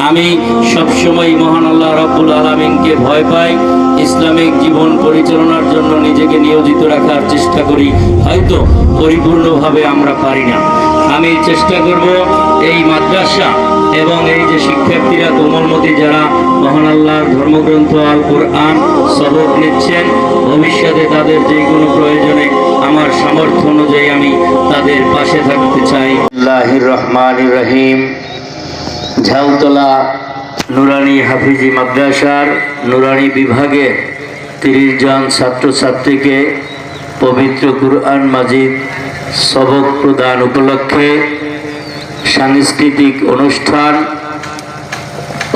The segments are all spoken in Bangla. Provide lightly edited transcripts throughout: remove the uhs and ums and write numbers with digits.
আমি সবসময় মহান আল্লাহ রাব্বুল আলামিনকে ভয় পাই, ইসলামিক জীবন পরিচালনার জন্য নিজেকে নিয়োজিত রাখার চেষ্টা করি। হয়তো পরিপূর্ণভাবে আমরা পারি না। আমি চেষ্টা করব এই মাদ্রাসা এবং এই যে শিক্ষার্থীরা কোমলমতি যারা মহান আল্লাহর ধর্মগ্রন্থ আল কোরআন সবক নিচ্ছেন, ভবিষ্যতে তাদের যে কোনো প্রয়োজনে আমার সামর্থ্য অনুযায়ী আমি তাদের পাশে থাকতে চাই। আল্লাহির রহমানির রহিম। ঝাউতলা নুরানি হাফিজি মাদ্রাসার নুরানি বিভাগে 30 জন ছাত্রছাত্রীকে পবিত্র কুরআন মাজিদ সবক প্রদান উপলক্ষে সাংস্কৃতিক অনুষ্ঠান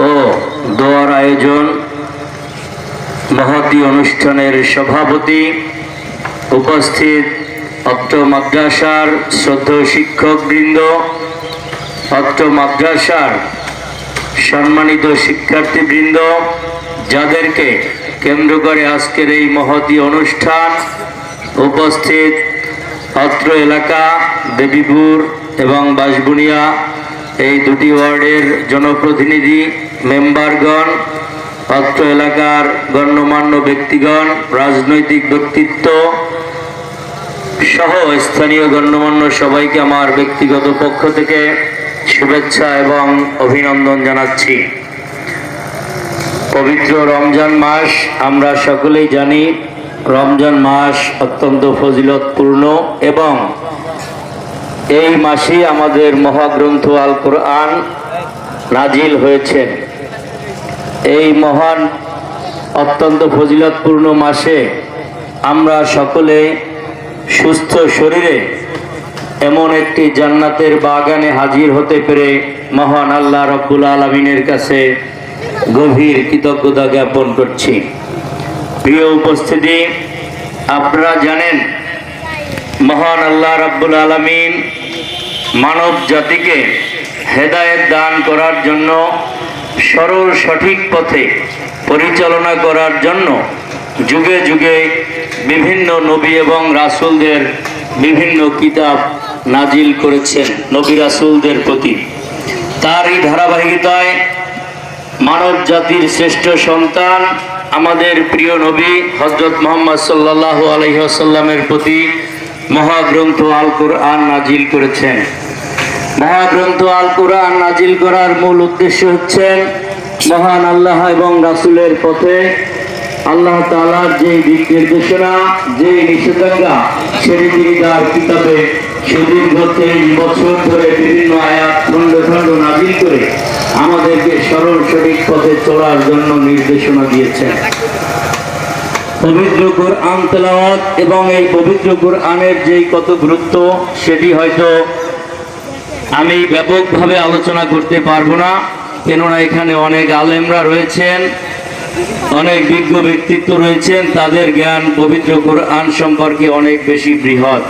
ও দোয়ার আয়োজন, মহতী অনুষ্ঠানের সভাপতি, উপস্থিত অত্র মাদ্রাসার শ্রদ্ধেয় শিক্ষকবৃন্দ, অত্র মাদ্রাসার সম্মানিত শিক্ষার্থীবৃন্দ, যাদেরকে কেন্দ্র করে আজকের এই মহতী অনুষ্ঠান, উপস্থিত অত্র এলাকা দেবীপুর এবং বাঁশবুনিয়া এই দুটি ওয়ার্ডের জনপ্রতিনিধি মেম্বারগণ, অত্র এলাকার গণ্যমান্য ব্যক্তিগণ, রাজনৈতিক ব্যক্তিত্ব সহ স্থানীয় গণ্যমান্য সবাইকে আমার ব্যক্তিগত পক্ষ থেকে শুভেচ্ছা এবং অভিনন্দন জানাচ্ছি। পবিত্র রমজান মাস, আমরা সকলেই জানি রমজান মাস অত্যন্ত ফজিলতপূর্ণ এবং এই মাসেই আমাদের মহাগ্রন্থ আল কোরআন নাজিল হয়েছে। এই মহান অত্যন্ত ফজিলতপূর্ণ মাসে আমরা সকলে সুস্থ শরীরে এমন একটি জান্নাতের বাগানে হাজির হতে পেরে মহান আল্লাহ রাব্বুল আলামিনের কাছে গভীর কৃতজ্ঞতা জ্ঞাপন করছি। প্রিয় উপস্থিতি, আপনারা জানেন মহান আল্লাহ রাব্বুল আলামিন মানব জাতিকে হেদায়েত দান করার জন্য, সরল সঠিক পথে পরিচালনা করার জন্য যুগে যুগে বিভিন্ন নবী এবং রাসূলদের বিভিন্ন কিতাব নাজিল করেছেন নবী রাসূলদের প্রতি। তারই ধারাবাহিকতায় মানব জাতির শ্রেষ্ঠ সন্তান আমাদের প্রিয় নবী হযরত মুহাম্মদ সাল্লাল্লাহু আলাইহি ওয়াসাল্লামের প্রতি মহাগ্রন্থ আল কোরআন নাজিল করেছেন। মহাগ্রন্থ আল কোরআন নাজিল করার মূল উদ্দেশ্য হচ্ছে মহান আল্লাহ এবং রাসূলের পথে আল্লাহ তাআলার যে দিক নির্দেশনা, যে নিষেধাজ্ঞা, সেটি তিনি তার কিতাবে সুদীর্ঘ 23 বছর ধরে বিভিন্ন আয়াত খণ্ড খণ্ড নাজিল করে আমাদেরকে সরল সঠিক পথে চলার জন্য নির্দেশনা দিয়েছেন। পবিত্র কোরআন তেলাওয়াত এবং এই পবিত্র কোরআনের যেই কত গুরুত্ব, সেটি হয়তো আমি ব্যাপকভাবে আলোচনা করতে পারবো না, কেননা এখানে অনেক আলেমরা রয়েছেন, অনেক বিজ্ঞ ব্যক্তিত্ব রয়েছেন, তাদের জ্ঞান পবিত্র কোরআন সম্পর্কে অনেক বেশি বৃহৎ।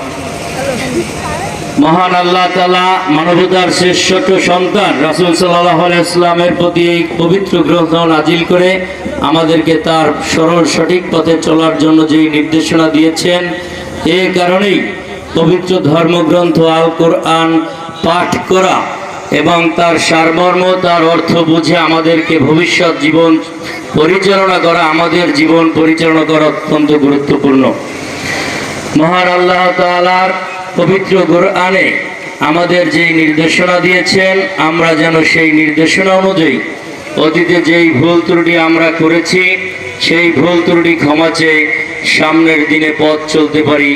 মহান আল্লাহ তাআলা মানবতার শ্রেষ্ঠ সন্তান রাসূল সাল্লাল্লাহু আলাইহি ওয়াসাল্লামের প্রতি এই পবিত্র গ্রন্থ নাজিল করে আমাদেরকে তার সরল সঠিক পথে চলার জন্য যেই নির্দেশনা দিয়েছেন, এই কারণেই পবিত্র ধর্মগ্রন্থ আল কোরআন পাঠ করা এবং তার সারমর্ম, তার অর্থ বুঝে আমাদেরকে ভবিষ্যৎ জীবন পরিচালনা করা, আমাদের জীবন পরিচালনা করা অত্যন্ত গুরুত্বপূর্ণ। মহান আল্লাহ তাআলার পবিত্র কোরআনে আমাদের যেই নির্দেশনা দিয়েছেন, আমরা যেন সেই নির্দেশনা অনুযায়ী অতীতে যেই ভুল ত্রুটি আমরা করেছি, সেই ভুল ত্রুটি ক্ষমা চেয়ে সামনের দিনে পথ চলতে পারি।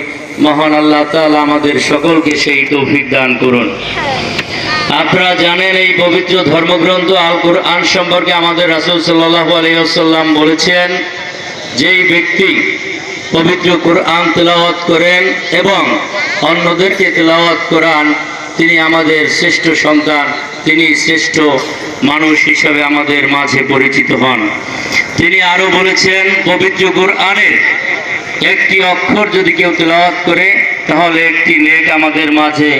মহান আল্লাহ তাআলা আমাদের সকলকে সেই তৌফিক দান করুন। আপনারা জানেন এই পবিত্র ধর্মগ্রন্থ আল কোরআন সম্পর্কে আমাদের রাসূল সাল্লাল্লাহু আলাইহি ওয়াসাল্লাম বলেছেন, যেই ব্যক্তি পবিত্র কোরআন তেলাওয়াত করেন এবং অন্যদেরকে তেলাওয়াত করান, তিনি আমাদের শ্রেষ্ঠ সন্তান, তিনি শ্রেষ্ঠ মানুষ হিসাবে আমাদের মাঝে পরিচিত হন। তিনি আরো বলেছেন, পবিত্র কোরআনের একটি অক্ষর যদি কেউ তেলাওয়াত করে, তাহলে একটি নেক আমাদের মাঝে,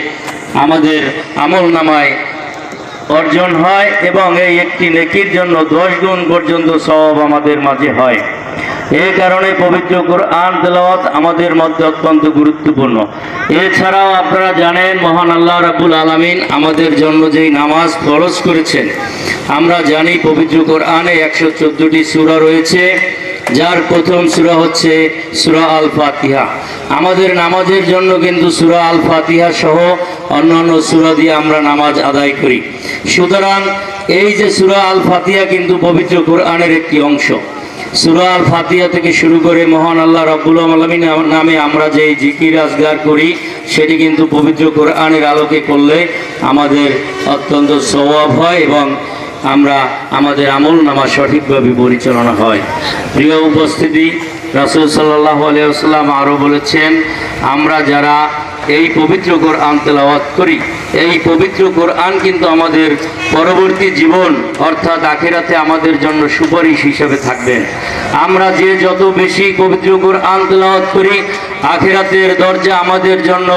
আমাদের আমলনামায় অর্জন হয় এবং এই একটি নেকির জন্য 10 গুণ পর্যন্ত সওয়াব আমাদের মাঝে হয়। এই কারণে পবিত্র কোরআন তেলাওয়াত আমাদের মধ্যে অত্যন্ত গুরুত্বপূর্ণ। এছাড়াও আপনারা জানেন মহান আল্লাহ রাব্বুল আলামিন আমাদের জন্য যেই নামাজ ফরজ করেছেন, আমরা জানি পবিত্র কোরআনে 114টি সূরা রয়েছে, যার প্রথম সূরা হচ্ছে সূরা আল ফাতিহা। আমাদের নামাজের জন্য কিন্তু সূরা আল ফাতিহা সহ অন্যান্য সূরা দিয়ে আমরা নামাজ আদায় করি। সুতরাং এই যে সূরা আল ফাতিহা কিন্তু পবিত্র কোরআনের একটি অংশ। সূরা আল ফাতিহা থেকে শুরু করে মহান আল্লাহ রাব্বুল আলামিন নামে আমরা যে জিকির আজগার করি, সেটি কিন্তু পবিত্র কোরআনের আলোকে করলে আমাদের অত্যন্ত সওয়াব হয় এবং আমরা আমাদের আমল নামা সঠিকভাবে পরিচালনা হয়। প্রিয় উপস্থিতি, রাসূল সাল্লাল্লাহু আলাইহি ওয়াসাল্লাম আরও বলেছেন, আমরা যারা এই পবিত্র কোরআন তেলাওয়াত করি, এই পবিত্র কোরআন কিন্তু আমাদের পরবর্তী জীবন অর্থাৎ আখিরাতে আমাদের জন্য সুপারিশ হিসেবে থাকবেন। আমরা যে যত বেশি পবিত্র কোরআন তেলাওয়াত করি, আখিরাতের দরজা আমাদের জন্য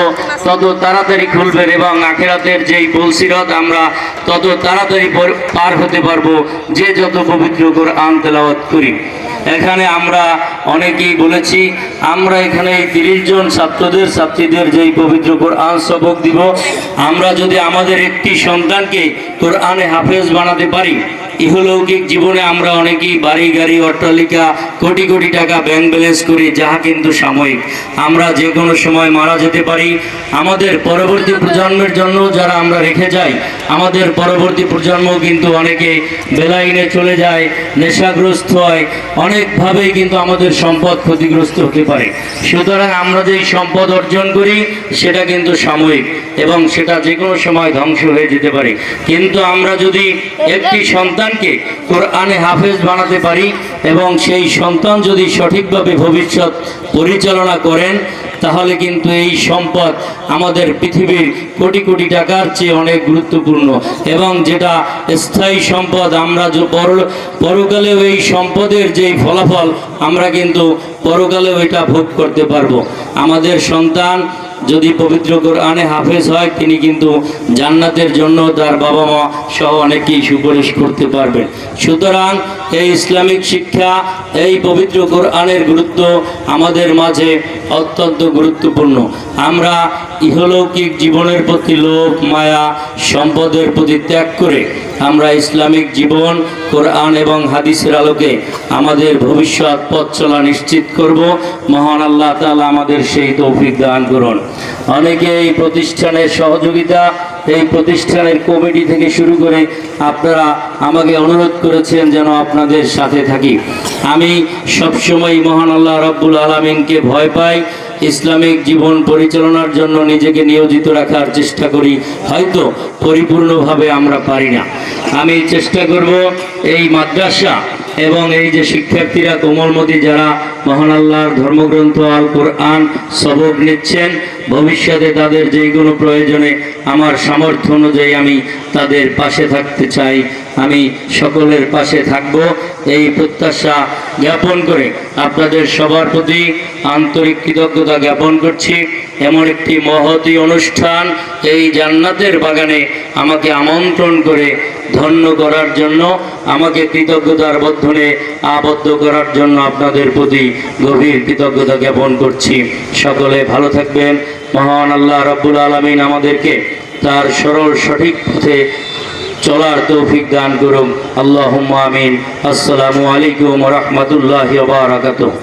তত তাড়াতাড়ি খুলবেন এবং আখিরাতের যেই পুলসিরাত আমরা তত তাড়াতাড়ি পার হতে পারবো যে যত পবিত্র কোরআন তেলাওয়াত করি। এখানে আমরা অনেকেই বলেছি, আমরা এখানে 30 জন ছাত্রীদের যেই পবিত্র কোরআন সবক দিব, আমরা যদি আমাদের একটি সন্তানকে কোরআনে হাফেজ বানাতে পারি, ইহলৌকিক জীবনে আমরা অনেকেই বাড়ি গাড়ি অট্টালিকা কোটি কোটি টাকা ব্যাংক ব্যালেন্স করি, যাহা কিন্তু সাময়িক। আমরা যে কোনো সময় মারা যেতে পারি। আমাদের পরবর্তী প্রজন্মের জন্য যারা আমরা রেখে যাই, আমাদের পরবর্তী প্রজন্ম কিন্তু অনেকে বেলাইনে চলে যায়, নেশাগ্রস্ত হয়, অনেকভাবেই কিন্তু আমাদের সম্পদ ক্ষতিগ্রস্ত হতে পারে। সুতরাং আমরা যেই সম্পদ অর্জন করি সেটা কিন্তু সাময়িক এবং সেটা যে কোনো সময় ধ্বংস হয়ে যেতে পারে। কিন্তু আমরা যদি একটি সন্তানকে কোরআনে হাফেজ বানাতে পারি এবং সেই সন্তান যদি সঠিকভাবে ভবিষ্যৎ পরিচালনা করেন, তাহলে কিন্তু এই সম্পদ আমাদের পৃথিবীর কোটি কোটি টাকার চেয়ে অনেক গুরুত্বপূর্ণ এবং যেটা স্থায়ী সম্পদ। আমরা পরকালেও এই সম্পদের যেই ফলাফল আমরা কিন্তু পরকালেও এটা ভোগ করতে পারবো। আমাদের সন্তান যদি পবিত্র কোরআনে হাফেজ হয়, তিনি কিন্তু জান্নাতের জন্য তার বাবা মা সহ অনেকেই সুপারিশ করতে পারবেন। সুতরাং এই ইসলামিক শিক্ষা, এই পবিত্র কোরআনের গুরুত্ব আমাদের মাঝে অত্যন্ত গুরুত্বপূর্ণ। আমরা ইহলৌকিক জীবনের প্রতি লোভ মায়া সম্পদের প্রতি ত্যাগ করে আমরা ইসলামিক জীবন কোরআন এবং হাদিসের আলোকে আমাদের ভবিষ্যৎ পথ চলা নিশ্চিত করব। মহান আল্লাহ তাআলা আমাদের সেই তৌফিক দান করুন। অনেকে এই প্রতিষ্ঠানের সহযোগিতা, এই প্রতিষ্ঠানের কমিটি থেকে শুরু করে আপনারা আমাকে অনুরোধ করেছেন যেন আপনাদের সাথে থাকি। আমি সবসময় মহান আল্লাহ রাব্বুল আলামিনকে ভয় পাই, ইসলামিক জীবন পরিচালনার জন্য নিজেকে নিয়োজিত রাখার চেষ্টা করি। হয়তো পরিপূর্ণভাবে আমরা পারি না। আমি চেষ্টা করব এই মাদ্রাসা এবং এই যে শিক্ষার্থীরা কোমলমতি যারা মহান আল্লাহর ধর্মগ্রন্থ আল কোরআন সবক নিচ্ছেন, ভবিষ্যতে তাদের যে কোনো প্রয়োজনে আমার সামর্থ্য অনুযায়ী আমি তাদের পাশে থাকতে চাই। আমি সকলের পাশে থাকব এই প্রত্যাশা জ্ঞাপন করে আপনাদের সবার প্রতি আন্তরিক কৃতজ্ঞতা জ্ঞাপন করছি। এমন একটি মহতী অনুষ্ঠান এই জান্নাতের বাগানে আমাকে আমন্ত্রণ করে ধন্য করার জন্য, আমাকে কৃতজ্ঞতার বন্ধনে আবদ্ধ করার জন্য আপনাদের প্রতি গভীর কৃতজ্ঞতা জ্ঞাপন করছি। সকলে ভালো থাকবেন। মহান আল্লাহ রাব্বুল আলামিন আমাদেরকে তার সরল সঠিক পথে চলার তৌফিক দান করুন। আল্লাহুম্মা আমিন। আসসালামু আলাইকুম ওয়া রাহমাতুল্লাহি ওয়া বারাকাতুহু।